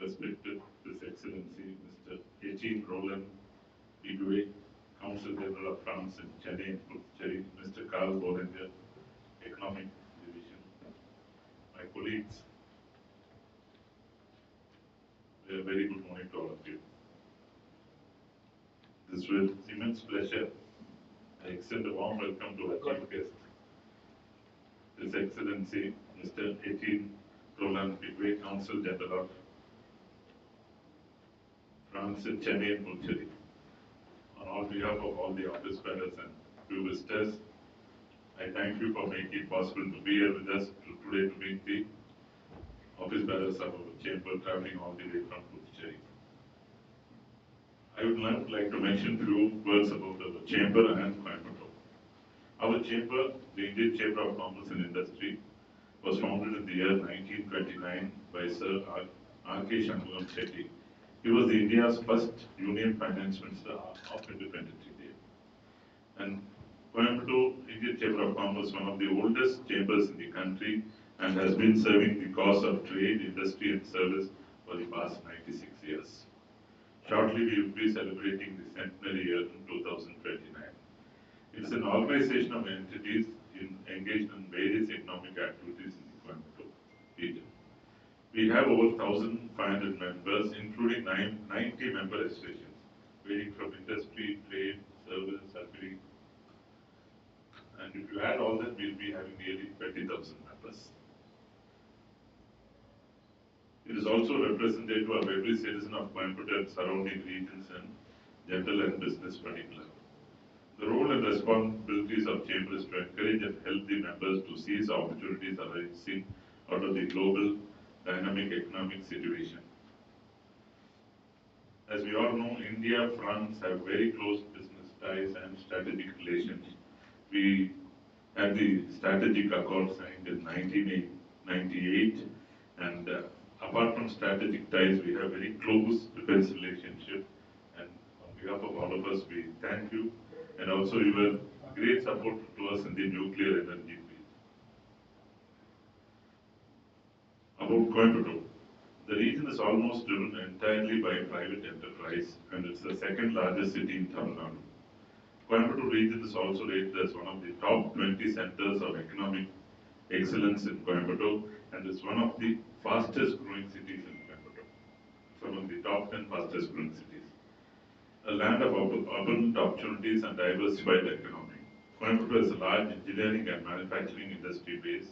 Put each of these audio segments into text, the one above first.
respected His Excellency Mr. Etienne Rolland-Piegue, Consul General of France in Chennai and Puducherry, Mr. Carl Bollinger, Economic Division, my colleagues, a very good morning to all of you. It is with immense pleasure I extend a warm welcome to our chief guest, His Excellency Mr. Etienne Rolland-Piegue, Consul General of France in Chennai and Puducherry. On behalf of all the office bearers and few visitors, I thank you for making it possible to be here with us today to meet the office bearers of our chamber traveling all the way from Puducherry. I would now like to mention a few words about our chamber and Coimbatore. Our chamber, the Indian Chamber of Commerce and Industry, was founded in the year 1929 by Sir R.K. Shanmugam. He was the India's first Union Finance Minister of independent India. And Coimbatore Indian Chamber of Commerce, one of the oldest chambers in the country, and has been serving the cause of trade, industry and service for the past 96 years. Shortly we will be celebrating the centenary year in 2029. It is an organization of entities engaged in various economic activities in the Coimbatore region. We have over 1,500 members, including 90 member associations, varying from industry, trade, service, agri. And if you add all that, we will be having nearly 20,000 members. It is also representative of every citizen of Coimbatore and surrounding regions in general and business particular. The role and responsibilities of Chamber is to encourage and help the members to seize opportunities arising out of the global dynamic economic situation. As we all know, India and France have very close business ties and strategic relations. We had the strategic accord signed in 1998, and apart from strategic ties, we have very close defense relationship. And on behalf of all of us, we thank you, and also you were great support to us in the nuclear energy field. About Coimbatore, the region is almost driven entirely by private enterprise, and it's the second largest city in Tamil Nadu. Coimbatore region is also rated as one of the top 20 centers of economic excellence in Coimbatore, and is one of the fastest growing cities in Coimbatore. It's among the top 10 fastest growing cities. A land of abundant opportunities and diversified economy. Coimbatore is a large engineering and manufacturing industry base,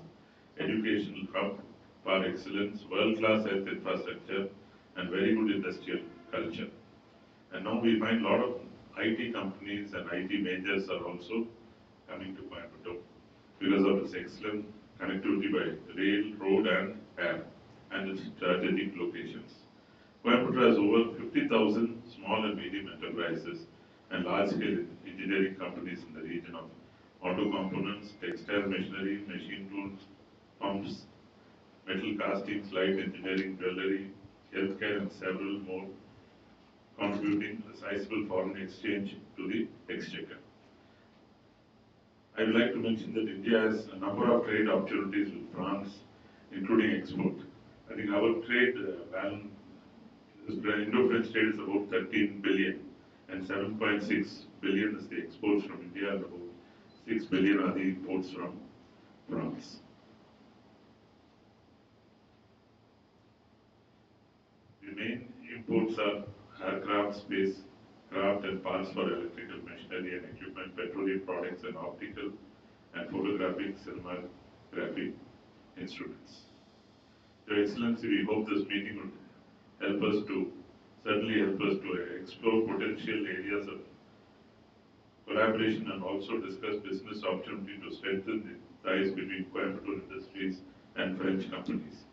educational hub par excellence, world-class health infrastructure, and very good industrial culture. And now we find a lot of IT companies and IT majors are also coming to Coimbatore because of its excellent connectivity by rail, road and air, and its strategic locations. Coimbatore has over 50,000 small and medium enterprises and large-scale engineering companies in the region of auto components, textile machinery, machine tools, pumps, metal castings, light engineering, jewellery, healthcare and several more, contributing a sizable foreign exchange to the exchequer. I would like to mention that India has a number of trade opportunities with France, including export. I think our trade balance, Indo-French trade is about 13 billion, and 7.6 billion is the exports from India, and about 6 billion are the imports from France. The main imports are aircraft, spacecraft and parts for electrical machinery and equipment, petroleum products and optical and photographic, cinematographic instruments. Your Excellency, we hope this meeting would certainly help us to explore potential areas of collaboration and also discuss business opportunity to strengthen the ties between Coimbatore industries and French companies.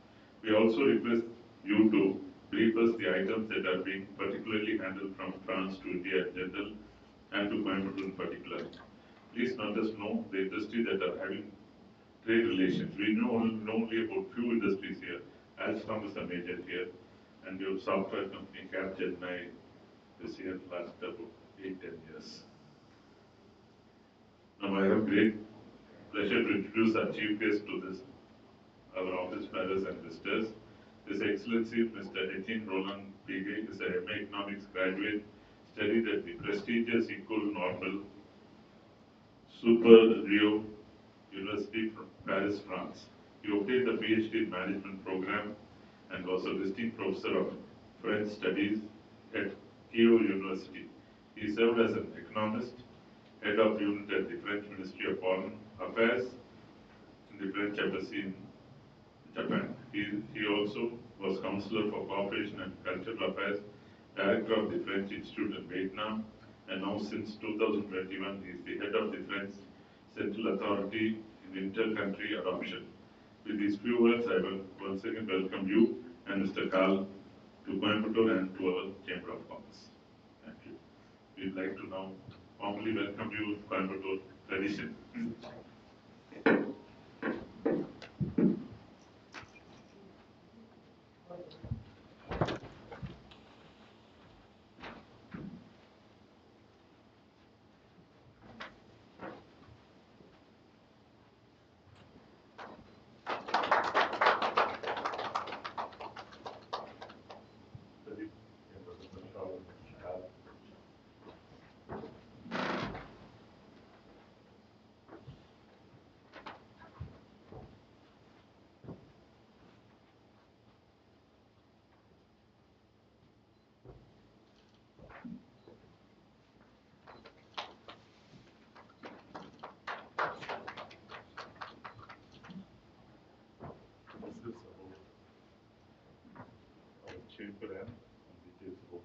We also request you to brief us the items that are being particularly handled from France to India in general and to Coimbatore in particular. Please let us know the industry that are having trade relations. We know only about few industries here. Alstom is a major here, and your software company Chennai is here last about 8-10 years. Now I have great pleasure to introduce our chief guest to this, our office bearers and visitors. His Excellency Mr. Etienne Rolland-Piegue is a MA Economics graduate, studied at the prestigious École Normale Supérieure University from Paris, France. He obtained a PhD in Management program and was a visiting professor of French studies at Keio University. He served as an economist, head of unit at the French Ministry of Foreign Affairs in the French Embassy in Japan. He also was Counselor for Cooperation and Cultural Affairs, Director of the French Institute in Vietnam, and now since 2021 he is the head of the French Central Authority in Inter-Country Adoption. With these few words, I will once again welcome you and Mr. Karl to Coimbatore and to our Chamber of Commerce. Thank you. We'd like to now formally welcome you to Coimbatore tradition. Chamber and details about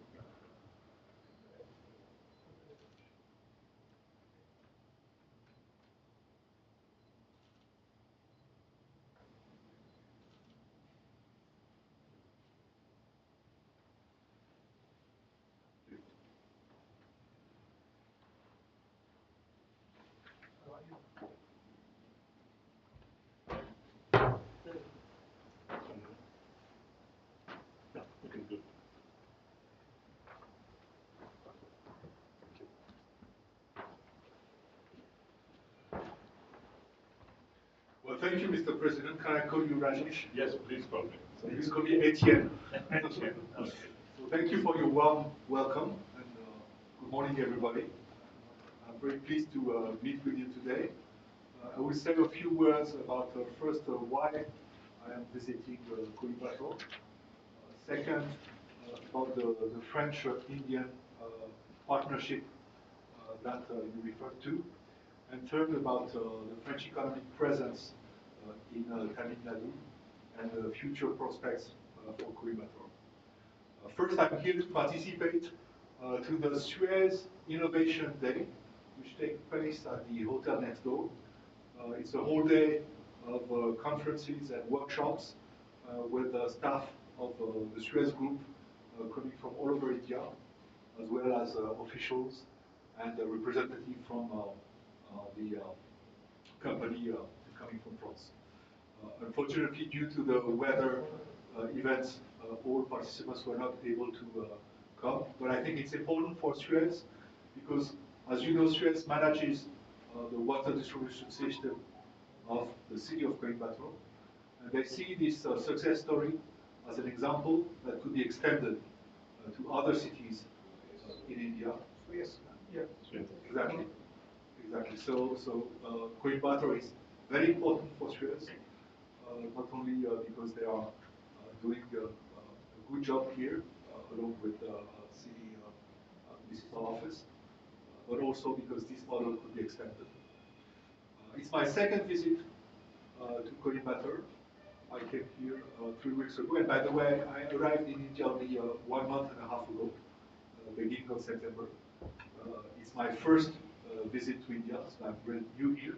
Well, thank you, Mr. President. Can I call you Rajesh? Yes, please call me. So please call me Etienne. Etienne. Okay. So thank you for your warm welcome and good morning, everybody. I'm very pleased to meet with you today. I will say a few words about first why I am visiting Coimbatore. Second, about the French-Indian partnership that you referred to. And third, about the French economic presence in Tamil Nadu and the future prospects for Coimbatore. First, I'm here to participate to the Suez Innovation Day, which takes place at the hotel next door. It's a whole day of conferences and workshops with the staff of the Suez Group coming from all over India, as well as officials and a representative from the company coming from France. Unfortunately, due to the weather events, all participants were not able to come. But I think it's important for Suez because, as you know, Suez manages the water distribution system of the city of Coimbatore. And they see this success story as an example that could be extended to other cities in India. Yes, yeah, exactly. Exactly. So Coimbatore is very important for Suez, not only because they are doing a good job here, along with the city municipal office, but also because this model could be extended. It's my second visit to Coimbatore. I came here 3 weeks ago, and by the way, I arrived in India only 1 month and a half ago, beginning of September. It's my first visit to India, so I'm very new here.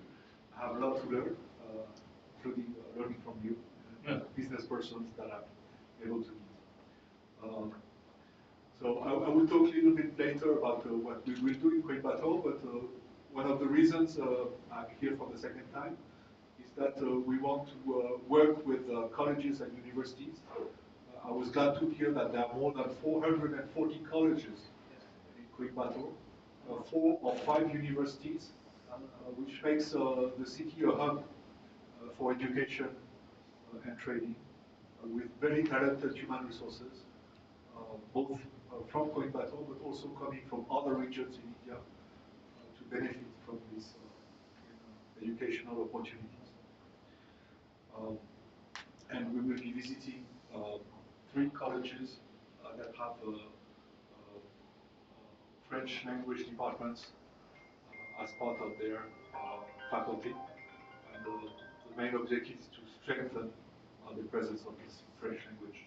I have a lot to learn, including learning from you, business persons that I'm able to meet. So I will talk a little bit later about what we will do in Coimbatore, but one of the reasons I'm here for the second time is that we want to work with colleges and universities. I was glad to hear that there are more than 440 colleges in Coimbatore, 4 or 5 universities, which makes the city a hub for education and training. with very talented human resources, both from Coimbatore but also coming from other regions in India to benefit from these educational opportunities. And we will be visiting 3 colleges that have French language departments as part of their faculty. And the main objective is to strengthen the presence of this French language.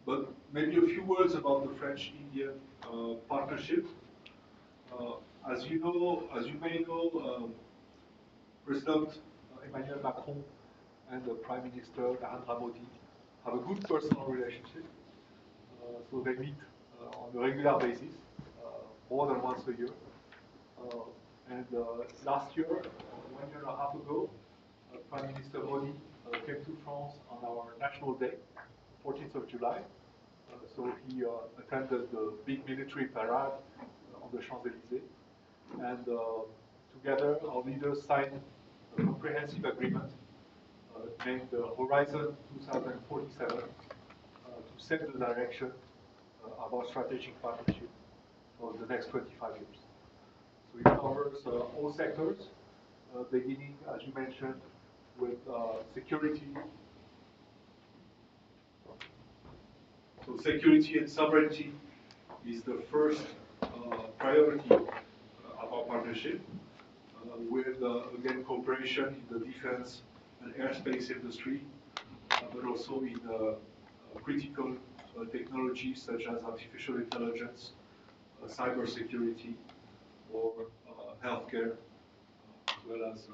But maybe a few words about the French-Indian partnership. As you may know, President Emmanuel Macron and the Prime Minister Narendra Modi have a good personal relationship. So they meet on a regular basis, more than once a year. And last year, 1 year and a half ago, Prime Minister Modi came to France on our National Day, 14th of July. So he attended the big military parade on the Champs-Élysées. And together, our leaders signed a comprehensive agreement named Horizon 2047 to set the direction of our strategic partnership for the next 25 years. So it covers all sectors, beginning, as you mentioned, with security. So security and sovereignty is the first priority of our partnership, with, again, cooperation in the defense and airspace industry, but also in critical technologies such as artificial intelligence, cybersecurity, or healthcare, as well as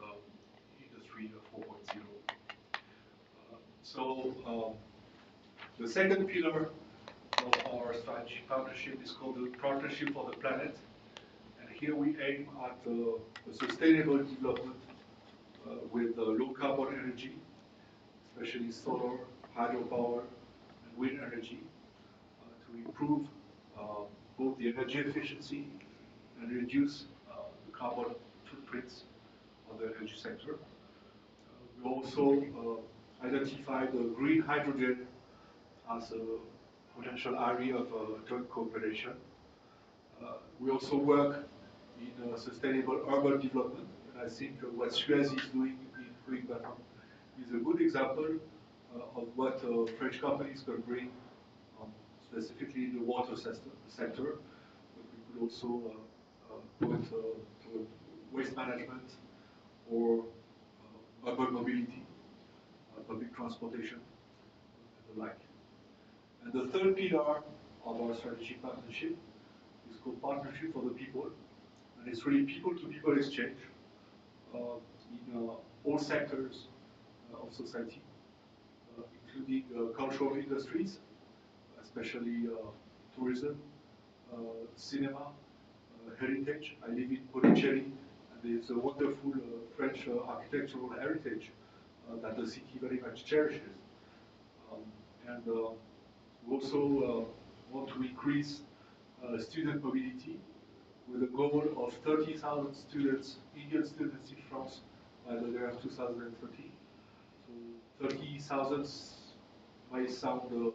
Industry 4.0. So the second pillar of our strategic partnership is called the Partnership for the Planet. And here we aim at a sustainable development with low carbon energy, especially solar, hydropower, and wind energy, to improve both the energy efficiency and reduce the carbon footprints of the energy sector. We also identified the green hydrogen as a potential area of joint cooperation. We also work in sustainable urban development, and I think what Shri is doing in Coimbatore is a good example of what French companies can bring, specifically in the water sector. But we could also put to waste management or urban mobility, public transportation, and the like. And the third pillar of our strategic partnership is called Partnership for the People. And it's really people-to-people exchange in all sectors of society, including cultural industries, especially tourism, cinema, heritage. I live in Puducherry, and there's a wonderful French architectural heritage that the city very much cherishes. And we also want to increase student mobility with a goal of 30,000 students, Indian students in France by the year 2030. So 30,000 might sound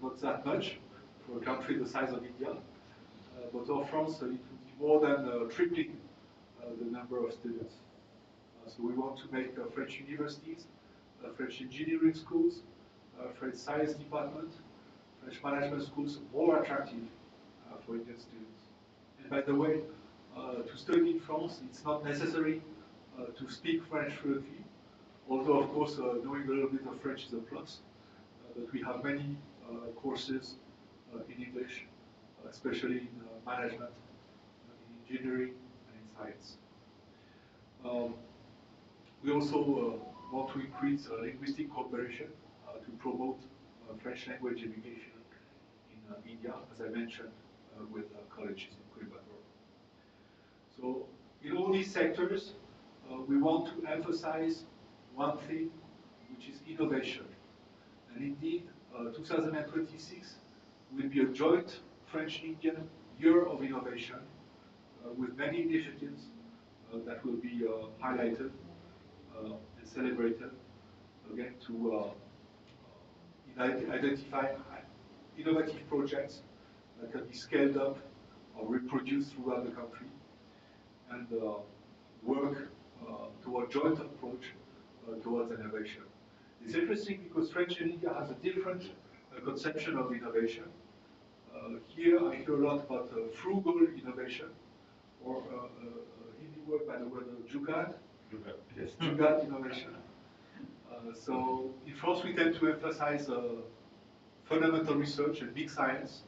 not that much for a country the size of India, but for France it would be more than tripling the number of students. So we want to make French universities, French engineering schools, French science department, French management schools more attractive for Indian students. And by the way, to study in France, it's not necessary to speak French fluently, although of course knowing a little bit of French is a plus. But we have many courses in English, especially in management, in engineering, and in science. We also want to increase linguistic cooperation to promote French language education in India, as I mentioned, with colleges in Coimbatore. So in all these sectors, we want to emphasize one thing, which is innovation. And indeed, 2026 will be a joint French-Indian year of innovation with many initiatives that will be highlighted and celebrated, again, to in identifying innovative projects that can be scaled up or reproduced throughout the country, and work toward joint approach towards innovation. It's interesting because French and India has a different conception of innovation. Here I hear a lot about frugal innovation, or Hindi word by the word jugaad. Yes, jugaad innovation. So in France we tend to emphasize fundamental research and big science,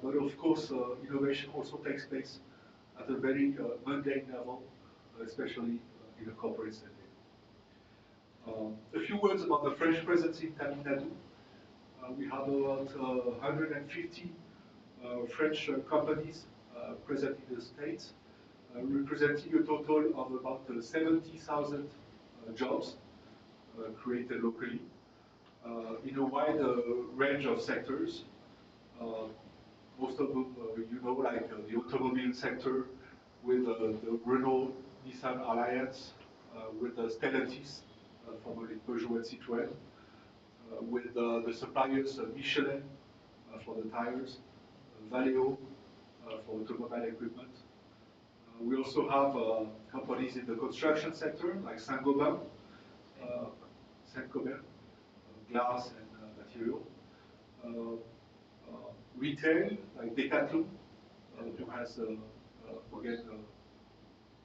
but of course innovation also takes place at a very mundane level, especially in a corporate setting. A few words about the French presence in Tamil Nadu. We have about 150 French companies present in the States, representing a total of about 70,000 jobs created locally in a wide range of sectors. Most of them, like the automobile sector with the Renault-Nissan alliance, with Stellantis, formerly Peugeot and Citroën, with the suppliers Michelin for the tires, Valeo for automobile equipment. We also have companies in the construction sector like Saint-Gobain, glass and material. Retail like Decathlon, who has again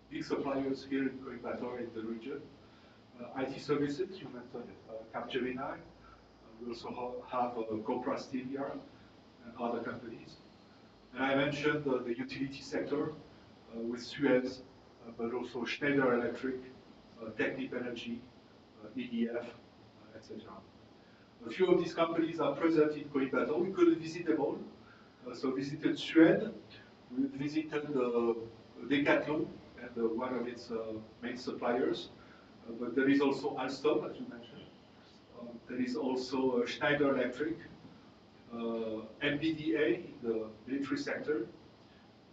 big suppliers here in Coimbatore in the region. IT services, you mentioned Capgemini. We also have Copra Stevia and other companies. And I mentioned the utility sector with Suez, but also Schneider Electric, Technip Energy, EDF, etc. A few of these companies are present in Coimbatore. We couldn't visit them all. So we visited Suez, we visited Decathlon and one of its main suppliers. But there is also Alstom, as you mentioned. There is also Schneider Electric, MBDA in the military sector,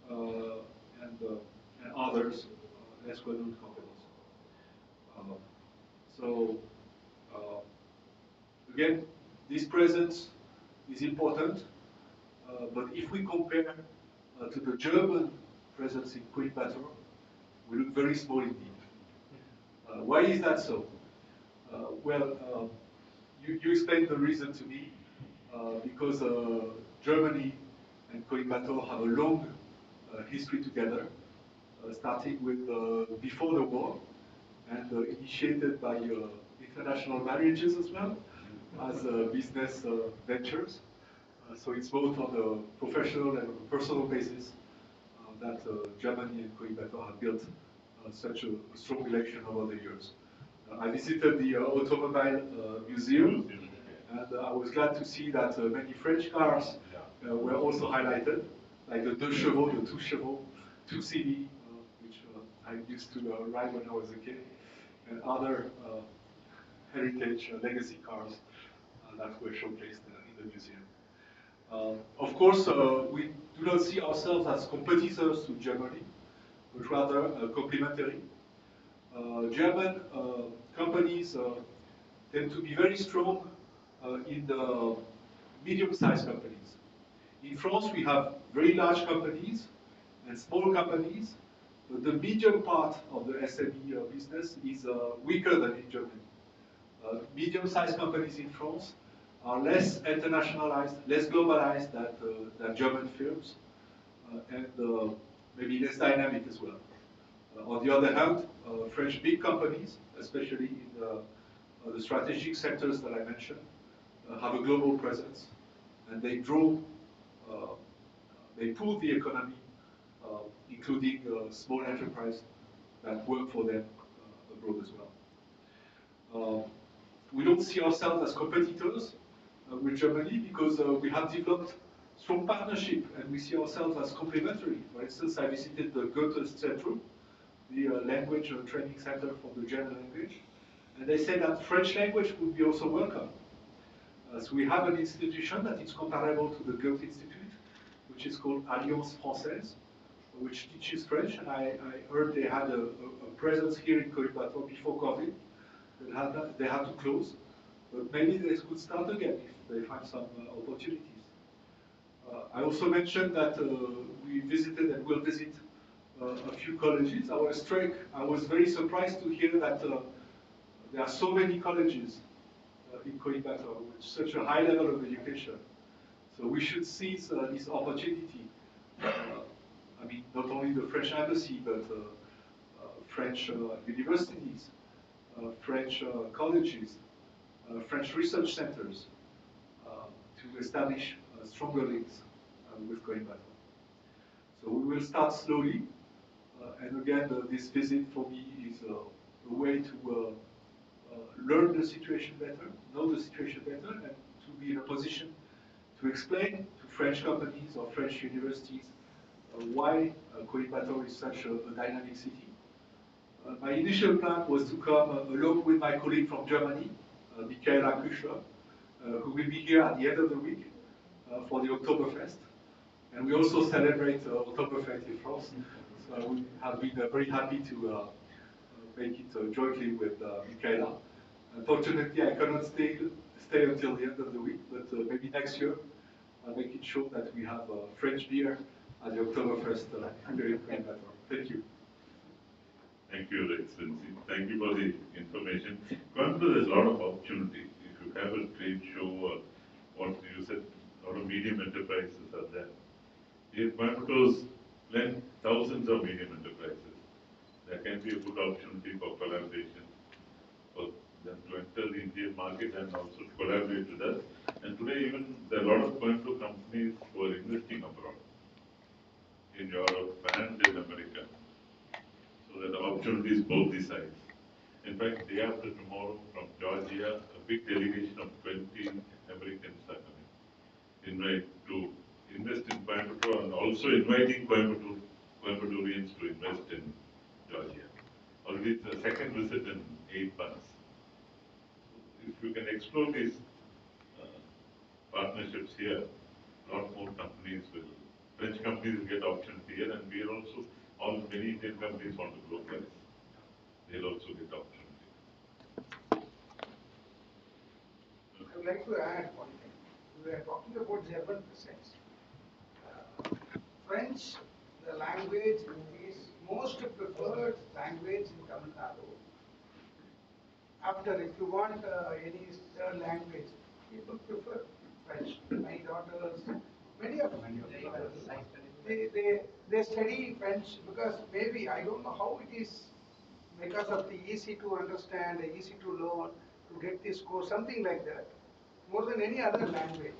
and others, less well-known companies. Again, this presence is important, but if we compare to the German presence in Coimbatore, we look very small indeed. Why is that so? You explained the reason to me, because Germany and Coimbatore have a long history together, starting with before the war, and initiated by international marriages as well as business ventures. So it's both on a professional and personal basis that Germany and Coimbatore have built such a strong relation over the years. I visited the automobile museum, and I was glad to see that many French cars were also highlighted, like the 2 chevaux, the 2 chevaux, 2 CV, which I used to ride when I was a kid, and other heritage legacy cars that were showcased in the museum. Of course, we do not see ourselves as competitors to Germany, but rather complementary. German companies tend to be very strong in the medium-sized companies. In France, we have very large companies and small companies, but the medium part of the SME business is weaker than in Germany. Medium-sized companies in France are less internationalized, less globalized than German firms, and maybe less dynamic as well. On the other hand, French big companies, especially in the strategic sectors that I mentioned, have a global presence, and they pull the economy, including small enterprise that work for them abroad as well. We don't see ourselves as competitors with Germany because we have developed strong partnership, and we see ourselves as complementary. For instance, I visited the Goethe Zentrum, the language training center for the German language, and they said that French language would be also welcome. So we have an institution that is comparable to the Goethe Institute, which is called Alliance Française, which teaches French, and I heard they had a presence here in Coimbatore before COVID. They had to close, but maybe they could start again if they find some opportunities. I also mentioned that we visited and will visit a few colleges. I was very surprised to hear that there are so many colleges in Coimbatore with such a high level of education. So we should seize this opportunity. I mean, not only the French embassy, but French universities, French colleges, French research centers, to establish stronger links with Coimbatore. So we will start slowly, and again, this visit for me is a way to learn the situation better, know the situation better, and to be in a position to explain to French companies or French universities why Coimbatore is such a dynamic city. My initial plan was to come along with my colleague from Germany, Michaela Küchler, who will be here at the end of the week for the Oktoberfest. And we also celebrate Oktoberfest in France. So we have been very happy to make it jointly with Michaela. Unfortunately, I cannot stay until the end of the week, but maybe next year I'll make it sure that we have French beer at the Oktoberfest here in Coimbatore. Thank you. Thank you, Your Excellency. Thank you for the information. Coimbatore, there's a lot of opportunity. If you have a trade show or what you said, a lot of medium enterprises are there. In Coimbatore's lend thousands of medium enterprises. There can be a good opportunity for collaboration, for them to enter the Indian market and also to collaborate with us. And today, even there are a lot of Coimbatore companies who are investing abroad, in Europe and in America. So there are opportunities both the sides. In fact, day after tomorrow from Georgia, a big delegation of 20 Americans are coming. To invest in Coimbatore and also inviting Coimbatorians to invest in Georgia. Already it's the second visit in 8 months. If you can explore these partnerships here, a lot more companies French companies will get opportunity here, and we are also, many Indian companies want to globalize. They'll also get opportunity. I would like to add one thing. We are talking about German presence. French, the language is most preferred language in Tamil Nadu. After, if you want any third language, people prefer French. My daughters, many of them, they study French because maybe, I don't know how it is, because of the easy to understand, easy to learn, to get this course, something like that. More than any other language.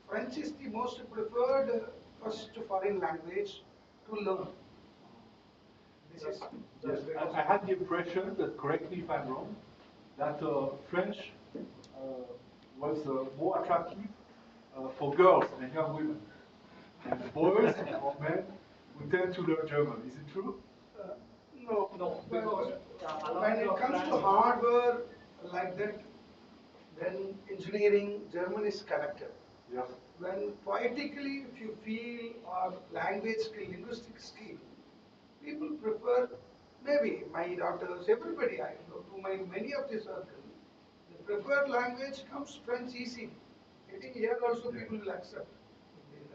French is the most preferred first foreign language to learn. This is yes. I had the impression that, correct me if I'm wrong, that French was more attractive for girls and young women. And boys or men who tend to learn German. Is it true? No, because when it comes to hardware like that, then engineering, German is connected. Yeah. When poetically, if you feel, or language skill, linguistic skill, people prefer, maybe my daughters, everybody I know, to many of the circle, the preferred language comes French easy. I think here also people will accept.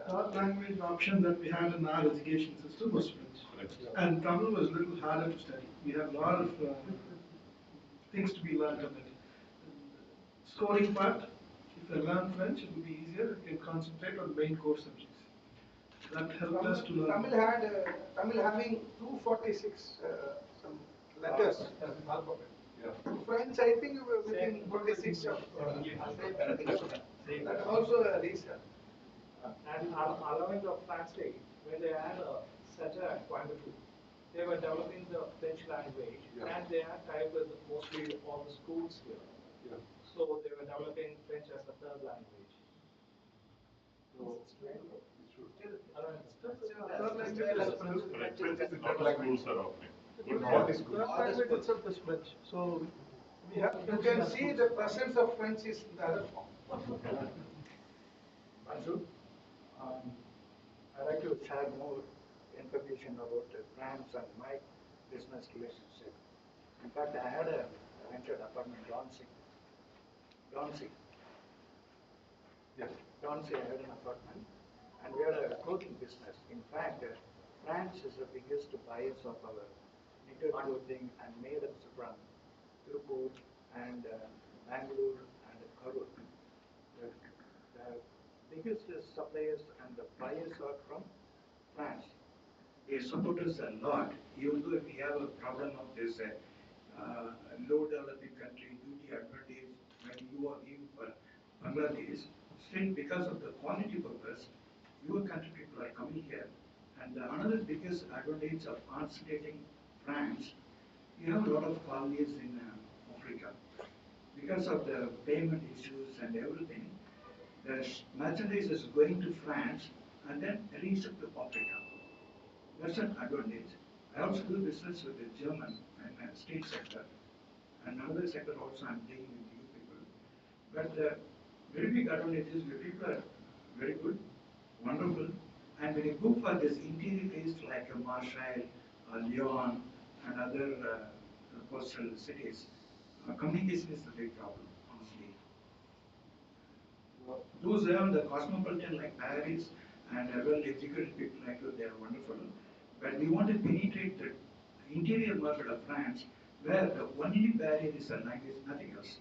Third language option that we had in our education system was French. And Tamil was a little harder to study. We have a lot of things to be learned on it. Scoring part, if I learn French, it will be easier. I can concentrate on main core subjects. That helped us to learn. Tamil having 246 some letters. French, I think within 26 of that also a reason. And allowing the France state, when they had a center at Coimbatore, they were developing the French language, and they had tied with mostly all the schools here. Yeah. So they were developing French as a third language. So, it's true. Schools are offering. Third language itself is French. So we have. You can see the presence of French is in the other form. Consul, I'd like to share more information about France and my business relationship. In fact, I had a rented apartment launching Dauncey. Yes. Dauncey, I had an apartment, and we had a clothing business. In fact, France is the biggest buyers of our knitted clothing and made us from Tirupur and Bangalore and Karur. The biggest suppliers and the buyers are from France. They support us a lot, even though we have a problem of this low developing country duty advantage when you are in Bangladesh. Still, because of the quality purpose, your country people are coming here. And another biggest advantage of concentrating France, you have a lot of colonies in Africa. Because of the payment issues and everything, the merchandise is going to France and then reach up to Africa. That's an advantage. I also do business with the German and state sector, and another sector also I'm dealing with you people. But the very big advantage is the people are very good, wonderful, and when you go for this interior taste like Marseille, Lyon, and other coastal cities, communication is the big problem, honestly. Those who have the cosmopolitan like Paris and well-educated people like you, they are wonderful. But we want to penetrate the interior market of France, where the only barrier is the language, nothing else.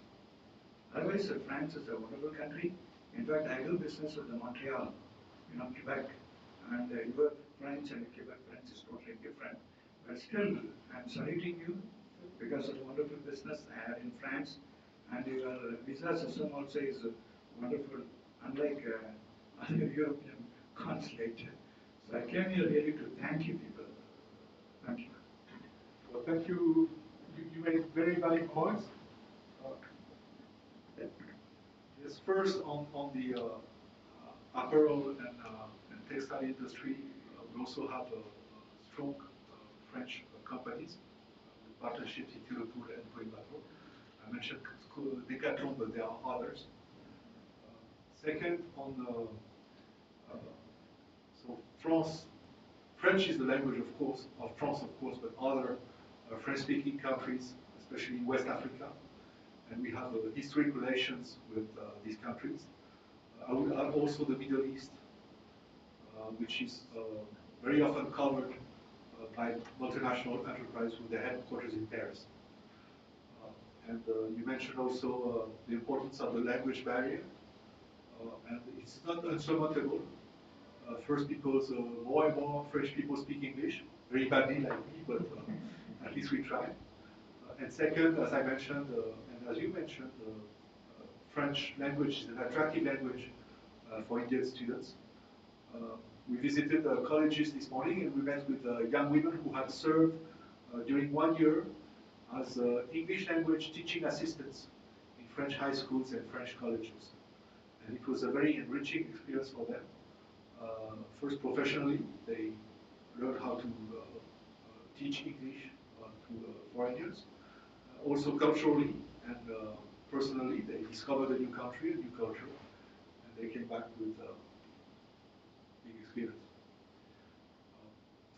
Otherwise, France is a wonderful country. In fact, I do business with the Montreal, Quebec, and your French and Quebec French is totally different. But still, I'm saluting you because of the wonderful business I had in France, and your visa system also is wonderful, unlike other European consulate. So I came here really to thank you people. Thank you. Well, thank you. You made very valid points. Yes, first on the apparel and textile industry, we also have strong French companies with partnerships in Tirupur and Coimbatore. I mentioned Decathlon, but there are others. Second, so French is the language, of France, of course, but other French-speaking countries, especially in West Africa, and we have historic relations with these countries. I would add also the Middle East, which is very often covered by multinational enterprise with their headquarters in Paris. And you mentioned also the importance of the language barrier, and it's not unsurmountable. First, because more and more French people speak English, very badly like me, but at least we try. And second, as I mentioned, and as you mentioned, French language is an attractive language for Indian students. We visited colleges this morning and we met with young women who had served during 1 year as English language teaching assistants in French high schools and French colleges. And it was a very enriching experience for them. First, professionally, they learned how to teach English to foreigners. Also culturally and personally, they discovered a new country, a new culture, and they came back with big experience.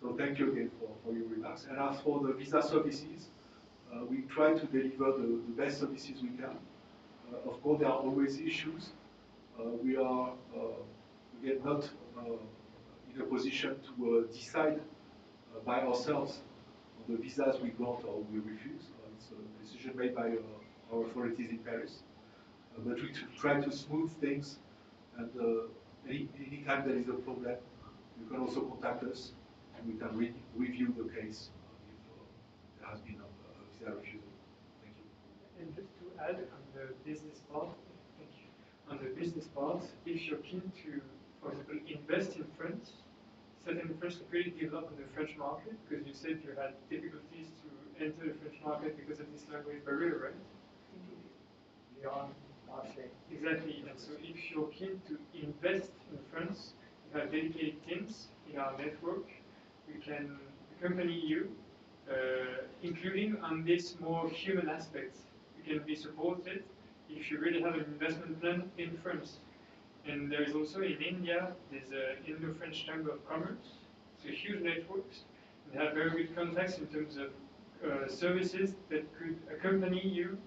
So thank you again for your remarks. And as for the visa services, we try to deliver the best services we can. Of course, there are always issues. We are again not in a position to decide by ourselves on the visas we grant or we refuse. It's a decision made by our authorities in Paris. But we try to smooth things, and any time there is a problem, you can also contact us, and we can review the case if there has been a visa refusal. Thank you. And just to add on the business part, thank you. On the business part, if you're keen to, for example, invest in France, certain French really develop in the French market, because you said you had difficulties to enter the French market because of this language barrier, right? Lyon, Marseille. Exactly, and so if you're keen to invest in France, we have dedicated teams in our network. We can accompany you, including on this more human aspect. We can be supported if you really have an investment plan in France. And there is also in India, there's an Indo-French Chamber of Commerce. It's a huge network. They have very good contacts in terms of services that could accompany you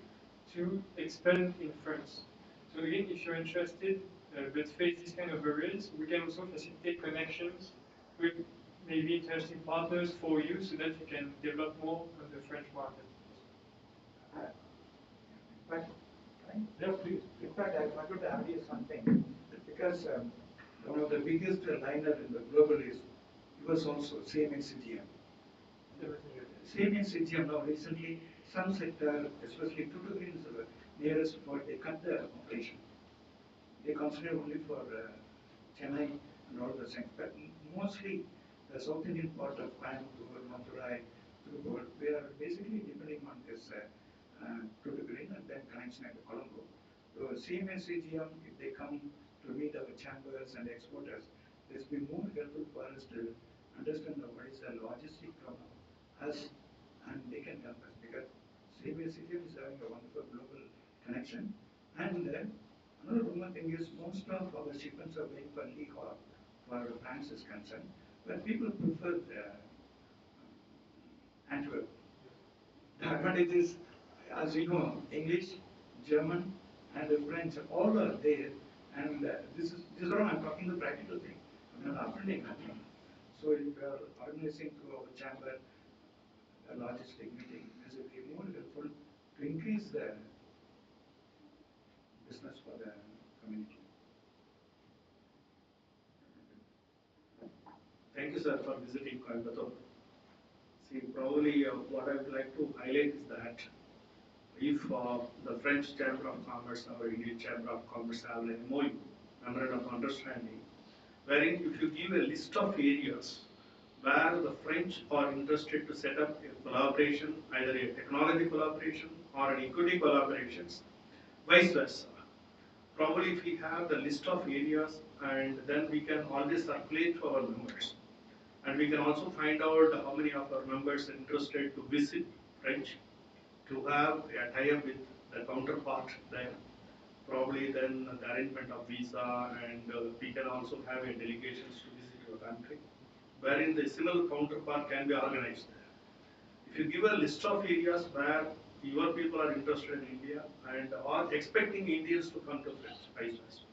to expand in France. So again, if you're interested but face this kind of barriers, we can also facilitate connections with maybe interesting partners for you so that you can develop more on the French market. But, Yeah, please. in fact, I wanted to add you something, because one of the biggest liner in the global is US also, same in CGM. Same in CGM now recently, some sector, especially Puducherry is the nearest point, they cut the operation. They consider only for Chennai and all the things, but mostly the South Indian part of Coimbatore, Madurai, Tirupur, we are basically depending on this Puducherry and then connection at Colombo. So CMA CGM, if they come to meet our chambers and exporters, this will be more helpful for us to understand what is the logistic from us, and they can help us because CMA CGM is having a wonderful global connection. And another one thing is most of our shipments are going for Lee Hall, for France is concerned, but people prefer Antwerp. The advantage is, as you know, English, German, and French, all are there. And this is what I'm talking the practical thing. I'm not offering nothing. So if we are organizing through our chamber a logistic meeting, this will be more helpful to increase the business for the community. Thank you, sir, for visiting Coimbatore. See, probably what I would like to highlight is that if the French Chamber of Commerce or Indian Chamber of Commerce have an MOU, Memorandum of Understanding, wherein if you give a list of areas where the French are interested to set up a collaboration, either a technology collaboration or an equity collaborations, vice versa. Probably if we have the list of areas, and then we can always circulate to our members. And we can also find out how many of our members are interested to visit French, to have a tie-up with the counterpart there. Probably then the arrangement of visa, and we can also have a delegations to visit your country, wherein the similar counterpart can be organized there. If you give a list of areas where your people are interested in India and are expecting Indians to come to French, vice versa,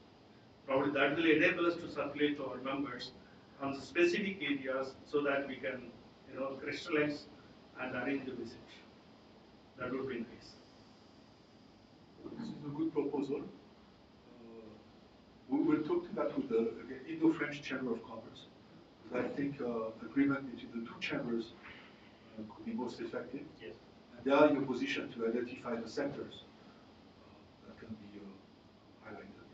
probably that will enable us to circulate to our members on the specific areas so that we can, crystallize and arrange the visit. That would be nice. This is a good proposal. We will talk to that with the Indo-French Chamber of Commerce. Because I think agreement between the two chambers could be most effective. Yes. And they are in a position to identify the centers that can be highlighted.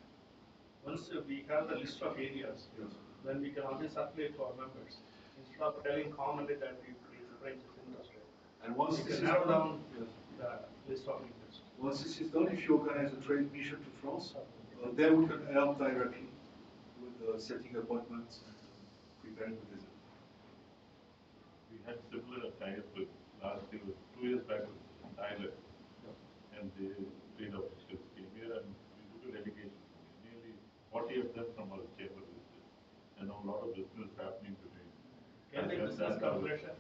Once we have the list of areas, Yes. then we can always circulate to our members. Instead of telling commonly that we French is interested. And once We this can is narrow done, down the list of interest. once this is done, if you organize a trade mission to France, then we can help directly with setting appointments and preparing the visit. We had similar tie-up with last year, 2 years back with Thailand. And the trade officials came here and we took a delegation. Nearly 40 of them from our chamber visited. And a lot of business happening between. Can be business cooperation.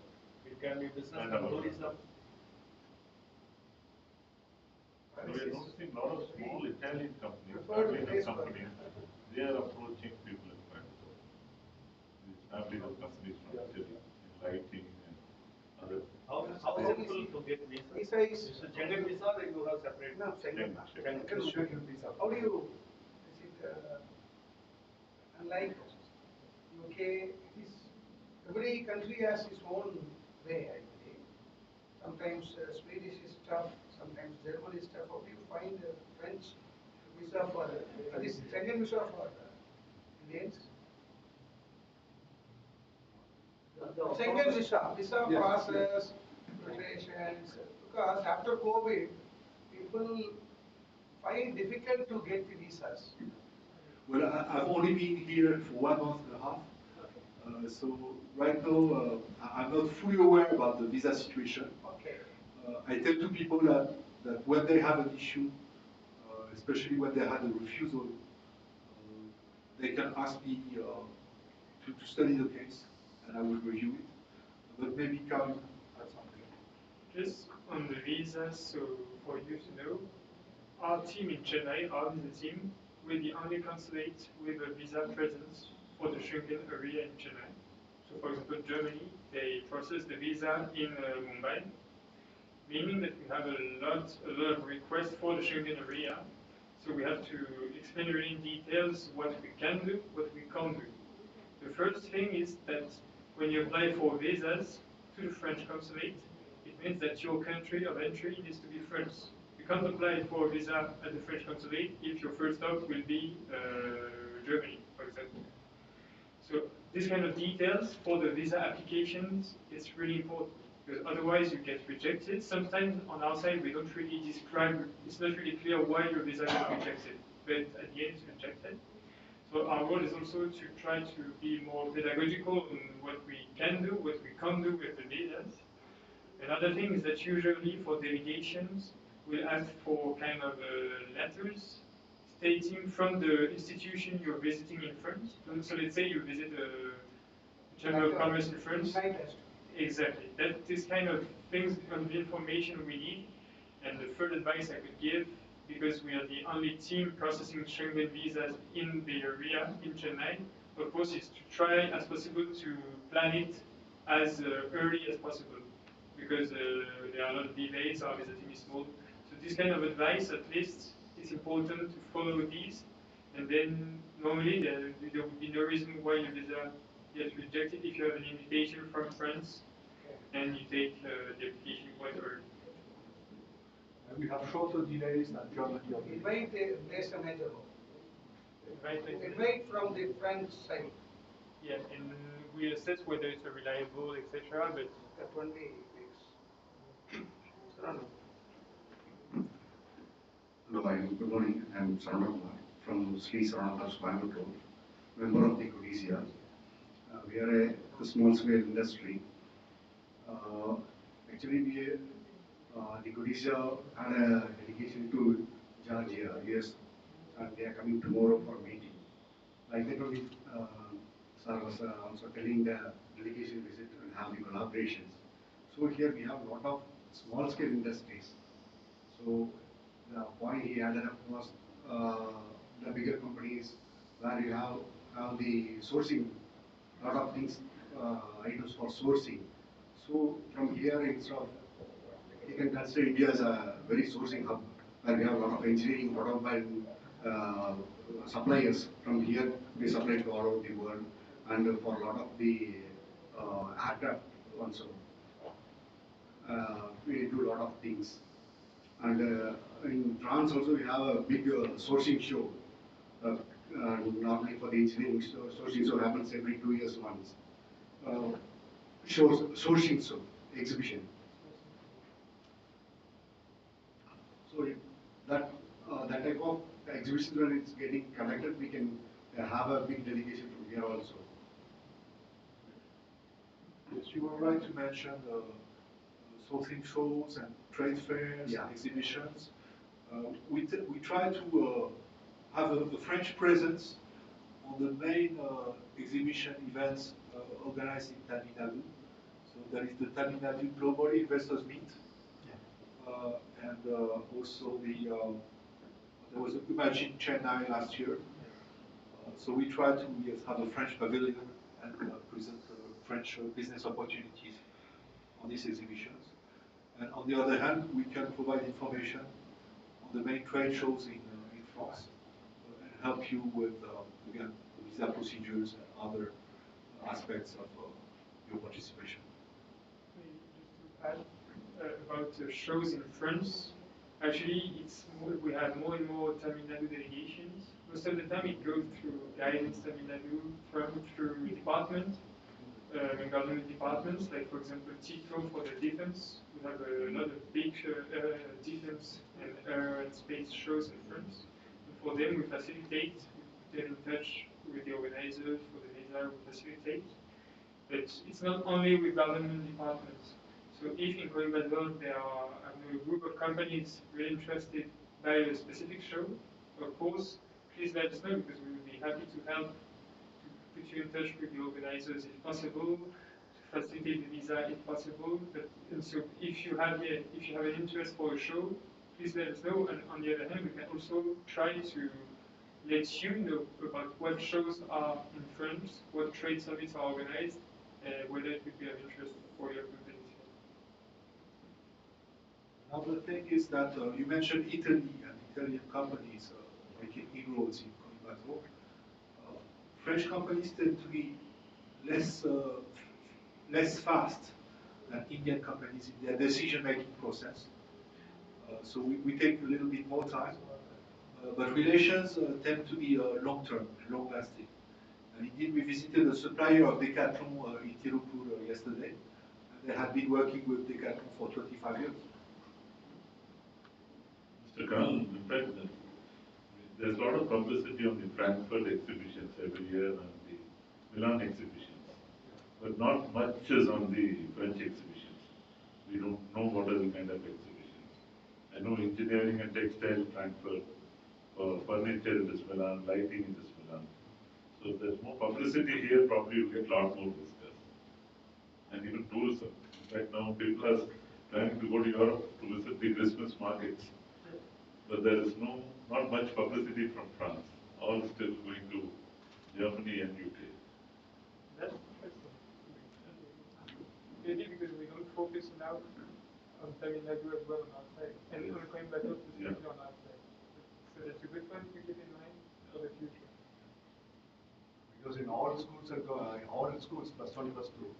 It can be business and tourism. So we are noticing a lot of small Italian companies, Preferred family place for- companies, they are approaching people in Coimbatore. These family companies from Italy, in lighting and other. How simple to get visa? Visa is. Is it Schengen visa or you have separate? No, Schengen. Schengen. visa. How do you, is it, unlike UK, it is, every country has its own way, I believe. Sometimes Swedish is tough, sometimes German is tough. How do you find French visa for, this Schengen visa for Indians? Schengen visa Yes. process, preparations, because after COVID, people find difficult to get the visas. Well, I've only been here for 1 month and a half. So right now, I'm not fully aware about the visa situation. Okay. I tell to people that when they have an issue, especially when they had a refusal, they can ask me to study the case, and I will review it. But maybe Karim had something. Just on the visas, so for you to know, our team in Chennai, our visa team, will be only consulate with a visa presence for the Schengen area in Chennai. So, for example, Germany, they process the visa in Mumbai, meaning that we have a lot of requests for the Schengen area. So we have to explain really in details what we can do, what we can't do. The first thing is that when you apply for visas to the French consulate, it means that your country of entry needs to be France. You can't apply for a visa at the French consulate if your first stop will be Germany, for example. So this kind of details for the visa applications is really important, because otherwise you get rejected. Sometimes on our side we don't really describe, it's not really clear why your visa got rejected, but at the end it's rejected. So our role is also to try to be more pedagogical on what we can do, what we can't do with the visas. Another thing is that usually for delegations, we'll ask for kind of letters stating from the institution you're visiting in France. So let's say you visit a Chamber of Commerce in France. Exactly. That is kind of things on the information we need. And the third advice I could give, because we are the only team processing Schengen visas in the area in Chennai, of course, is to try as possible to plan it as early as possible, because there are a lot of delays, our visa team is small. So this kind of advice, at least, it's important to follow these, and then normally there would be no reason why your visa gets rejected if you have an invitation from France and you take the application quite early. And we have shorter delays than Germany. Invite plays a major role. Invite from the French side. Yeah, and we assess whether it's reliable, etc. But that only makes. Hello, good morning. I'm Sarana from Shri Coimbatore, member of the Codisia. We are a small scale industry. Actually, the Codisia had a delegation to Georgia, yes, and they are coming tomorrow for a meeting. Like that only, Sir was also telling the delegation visit and have the collaborations. So here we have a lot of small scale industries. So the point he added up was the bigger companies where you have the sourcing, lot of things, items for sourcing. So from here, instead of, you can consider India as a very sourcing hub, where we have a lot of engineering, automobile suppliers. From here, we supply to all over the world, and for a lot of the aircraft also. We do a lot of things. And in France also we have a big sourcing show. Normally for the engineering sourcing show happens every 2 years once. Sourcing show, exhibition. So if that type of exhibition when it's getting conducted, we can have a big delegation from here also. Yes, you were right to mention sourcing shows and trade fairs and exhibitions. We try to have a French presence on the main exhibition events organized in Tamil Nadu. So that is the Tamil Nadu Global Investors Meet, and also there was a Imagine Chennai last year. So we try to have a French pavilion and present French business opportunities on these exhibitions. And on the other hand, we can provide information on the main trade shows in France and help you with, again, visa procedures and other aspects of your participation. Just to add about shows in France, actually we have more and more Tamil Nadu delegations. Most of the time it goes through guidance Tamil Nadu through department, government departments, like for example TITO for the defense. We have a lot of big defense and air and space shows in France. And for them we facilitate, we put them in touch with the organizers for the visa, we facilitate. But it's not only with government departments. So if in Coimbatore there are a group of companies really interested by a specific show, of course, please let us know, because we would be happy to help, to put you in touch with the organizers if possible, to facilitate the visa if possible. But, and so if you have an interest for a show, please let us know. And on the other hand, we can also try to let you know about what shows are in France, what trade summits are organized, whether it would be of interest for your companies. Another thing is that you mentioned Italy and Italian companies making inroads in Coimbatore. French companies tend to be less fast than Indian companies in their decision-making process. So we take a little bit more time, but relations tend to be long-term, long-lasting. And indeed, we visited a supplier of Decathlon in Tirupur yesterday, and they have been working with Decathlon for 25 years. Mr. Colonel, in fact, there's a lot of publicity on the Frankfurt exhibitions every year and the Milan exhibitions, but not much is on the French exhibitions. We don't know what are the kind of exhibitions. I know engineering and textile Frankfurt, for furniture it is Milan, lighting it is Milan. So if there's more publicity here, probably you'll get a lot more visitors. And even tourism. In fact, now people are planning to go to Europe to visit the Christmas markets. But there is not much publicity from France. All still going to Germany and UK. That's interesting. Maybe because we don't focus now on Tamil Nadu as well on our side, and on Coimbatore specifically on our side. So that's a good point to keep in mind for the future. Because in all schools plus 1 plus 2,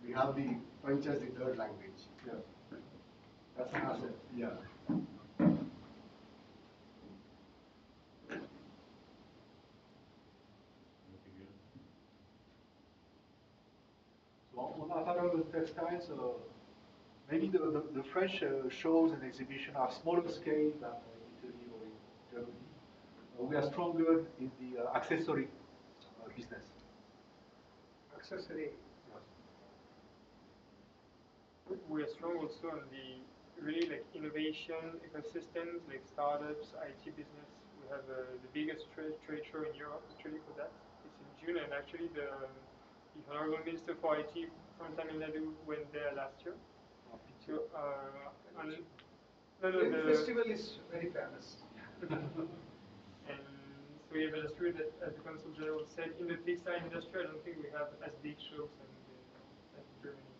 we have the French as the third language. Yeah. That's an asset. Yeah. So on apparel and textiles, maybe the French shows and exhibition are smaller scale than Italy or in Germany. We are stronger in the accessory business. Accessory. We are strong also on the really like innovation ecosystems, like startups, IT business. We have the biggest trade show in Europe actually for that. It's in June, and actually the Honorable Minister for IT from Tamil Nadu went there last year. So, The festival is very famous. And so we have understood that, as the Consul General said, in the textile industry, I don't think we have as big shows as in Germany.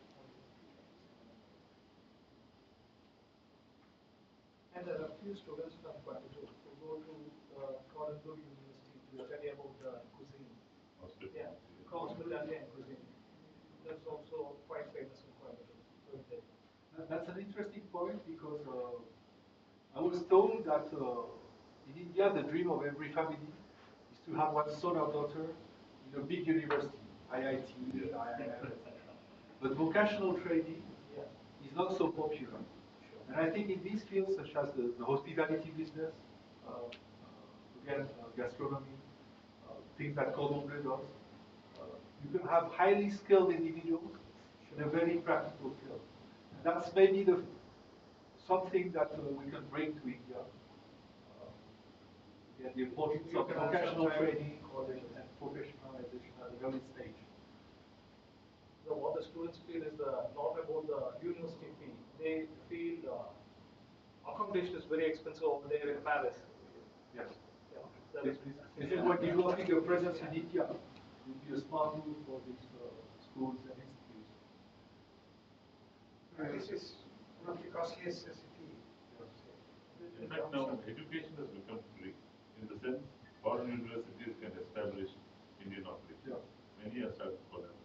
And there are a few students from Coimbatore who go to Consul University to study about cuisine. Yeah, hospitality and cuisine. That's also quite famous in Coimbatore. That's an interesting point because I was told that in India the dream of every family is to have one son or daughter in a big university, IIT, IIM, etc. But vocational training is not so popular. And I think in these fields such as the hospitality business, again, gastronomy, things that Cordon Bleu does, you can have highly skilled individuals in a very practical field. And that's maybe something that we can bring to India. Again, the importance of vocational training and professionalization at an early stage. So what the students feel is not about the university fee. They feel accommodation is very expensive over there in Paris. Yes. Yeah, This is what developing a presence in India would be a smart move for these schools and institutes. Paris is one of the costliest city. In fact, now education has become free. In the sense, foreign universities can establish Indian operations. Many are starting to collaborate.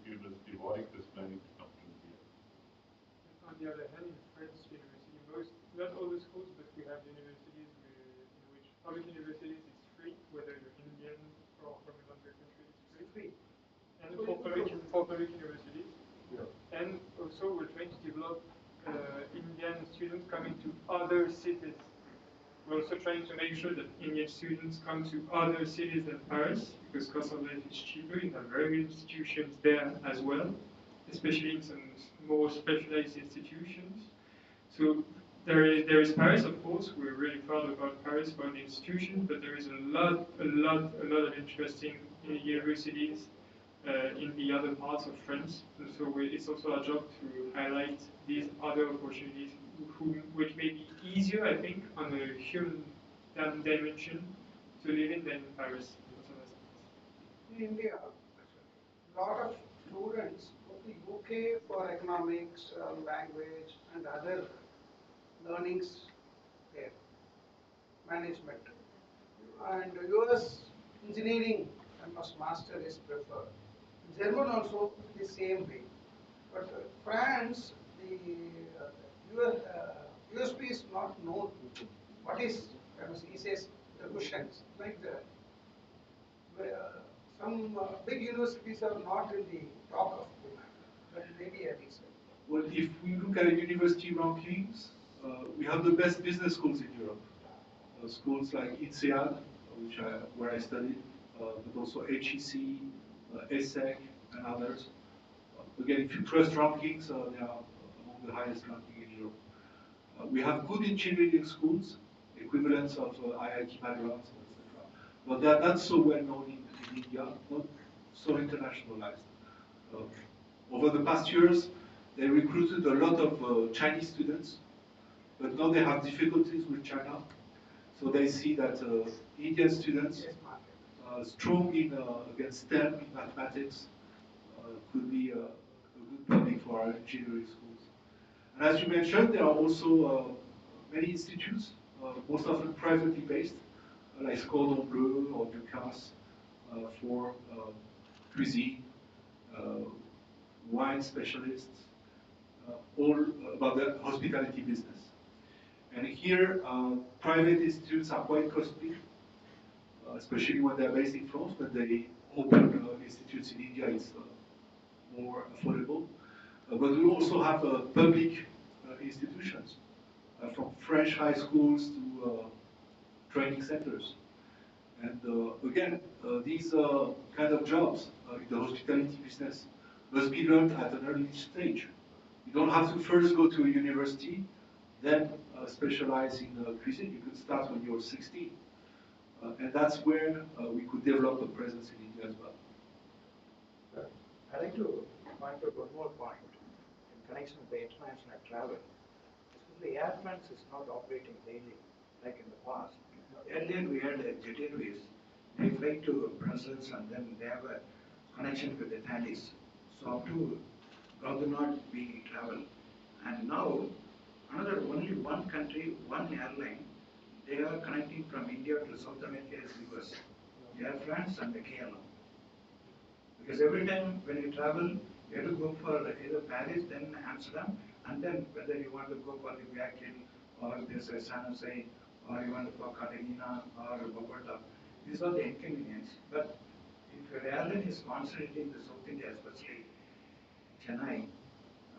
University Warwick is planning to come to India. On the other hand, in French university, not all the schools, but we have universities in which public universities it's free, whether you're Indian or from another country, it's free. And for public universities. Yeah. And also we're trying to develop Indian students coming to other cities. We're also trying to make sure that Indian students come to other cities than Paris, because cost of life is cheaper. You have very good institutions there as well, especially in some more specialized institutions. So there is Paris, of course. We're really proud about Paris, about the institutions, but there is a lot of interesting universities in the other parts of France. And so it's also our job to highlight these other opportunities which may be easier, I think, on a human dimension to live in than in Paris. In India, a lot of students go to UK for economics, language, and other learnings there, management. And US engineering and master is preferred. German also the same way. But France, the US, USP is not known. What is, he says, the cushions, like the, some big universities are not in the top of the map, but maybe a reason. Well, if we look at university rankings, we have the best business schools in Europe. Schools like INSEAD, where I studied, but also HEC, ESSEC, and others. Again, if you trust rankings, they are among the highest ranking in Europe. We have good engineering schools, equivalents of IIT Madras, etc. But they are not so well known in India, not so internationalized. Over the past years, they recruited a lot of Chinese students, but now they have difficulties with China. So they see that Indian students strong in against STEM in mathematics could be a good public for our engineering schools. And as you mentioned, there are also many institutes, most often privately based, like Cordon Bleu or Ducasse for cuisine, wine specialists, all about the hospitality business. And here, private institutes are quite costly, especially when they're based in France. When they open institutes in India, it's more affordable. But we also have public institutions, from French high schools to training centers. And again, these kind of jobs in the hospitality business must be learned at an early stage. You don't have to first go to a university, then specialize in cuisine. You could start when you're 16. And that's where we could develop a presence in India as well. I'd like to point out one more point in connection with the international travel. Especially Air France is not operating daily like in the past. Earlier we had jet airways. They fly to Brussels and then they have a connection with the Thalys. So up to Gaudenard we travel. And now only one country, one airline, they are connecting from India to South America as US. Air France and the KLM. Because every time when you travel, you have to go for either Paris, then Amsterdam, and then whether you want to go for the Guayaquil or this San Jose, or you want to go Cartagena or Bogota. These are the inconvenience. But if your airline is concentrating the South India, especially Chennai,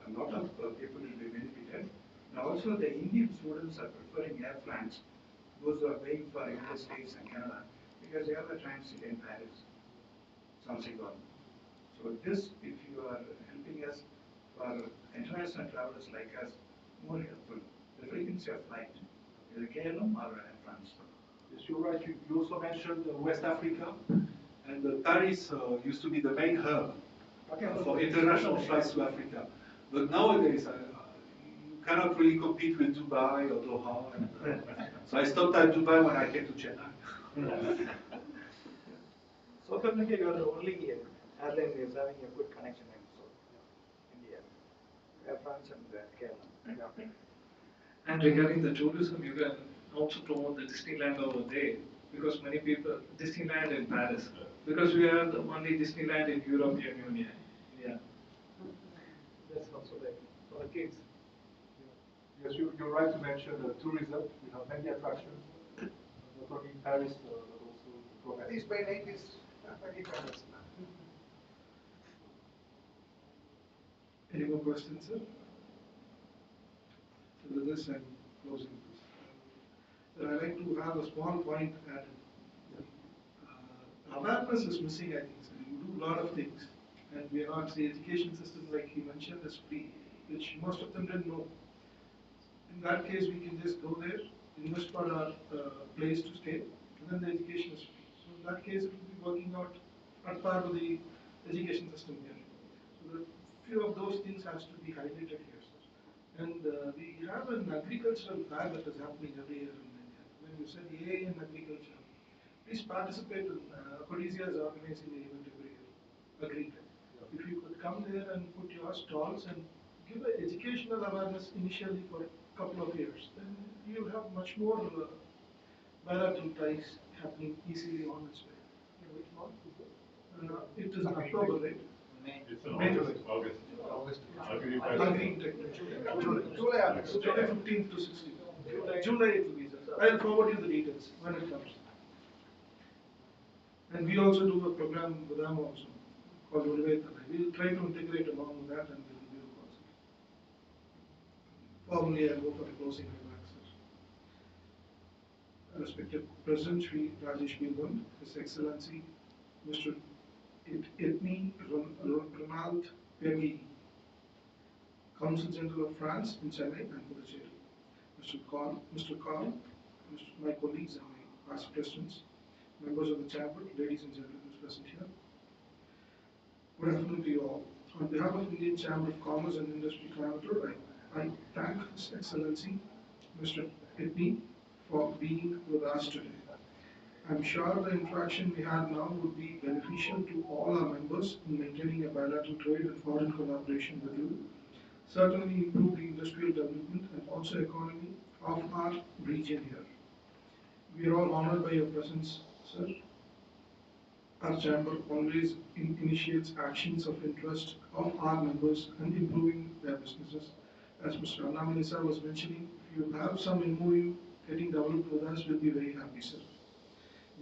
a lot of people will be benefited. Now also the Indian students are preferring Air France, those who are paying for United States and Canada, because they have a transit in Paris, Sansigon. So this, if you are helping us for international travelers like us, more helpful. The frequency of flight, either KLM or Air France. Yes, you're right. You also mentioned West Africa, and Paris used to be the main hub for international flights to Africa. But nowadays, you cannot really compete with Dubai or Doha. So I stopped at Dubai when I came to Chennai. South America, you are the only airline is having a good connection in India. Air France and KLM. And regarding the tourism, you can also promote the Disneyland over there, because many people, Disneyland in Paris, because we are the only Disneyland in European Union. Yeah. That's also there for the kids. Yes, you're right to mention tourism. We have many attractions, not only in Paris, but also in the province. At least by night is very famous. Any more questions, sir? So with this, I'm closing this. So I'd like to have a small point added. Awareness is missing, I think. So you do a lot of things, and we are not, the education system, like he mentioned, is free, which most of them didn't know. In that case, we can just go there, invest for our place to stay, and then the education is free. So in that case, it will be working out at par with the education system here. So the few of those things has to be highlighted here, sir. And we have an agricultural fair that is happening every year in India. When you said AA in agriculture, please participate in Codizia is organizing the event every year. Agreed. If you could come there and put your stalls and give an educational awareness initially for a couple of years, then you'll have much more bilateral ties happening easily on its way. Which month is it? It is in October, right? It's in May. August. August. Agri- July, August. July 15th to 16th. July it will be, sir. I'll forward you the details when it comes. And we also do a program with them also called Urvetana. We'll try to integrate along with that and we'll give you a concept. Formally, I'll go for the closing remarks, sir. Respected President Shri Rajesh Lund, His Excellency Mr. Etienne Rolland-Piegue, Consul General of France in Chennai and Puducherry. Mr. Carl, my colleagues and my past presidents, members of the chamber, ladies and gentlemen present here. Good afternoon to you all. On behalf of Indian Chamber of Commerce and Industry Coimbatore, I thank His Excellency Mr. Etienne for being with us today. I'm sure the interaction we had now would be beneficial to all our members in maintaining a bilateral trade and foreign collaboration with you, certainly improve the industrial development and also economy of our region here. We are all honored by your presence, sir. Our chamber always initiates actions of interest of our members and improving their businesses. As Mr. Annamalai was mentioning, if you have some MOU getting developed with us, we'll be very happy, sir.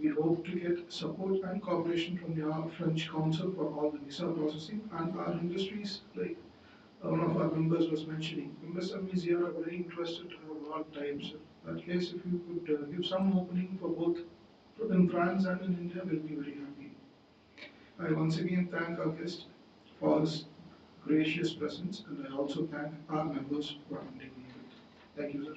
We hope to get support and cooperation from the French Consul for all the visa processing and our industries, like one of our members was mentioning. MSMEs here are very interested to have a lot of time, sir. In that case, if you could give some opening for both in France and in India, we'll be very happy. I once again thank our guest for his gracious presence, and I also thank our members for attending the event. Thank you, sir.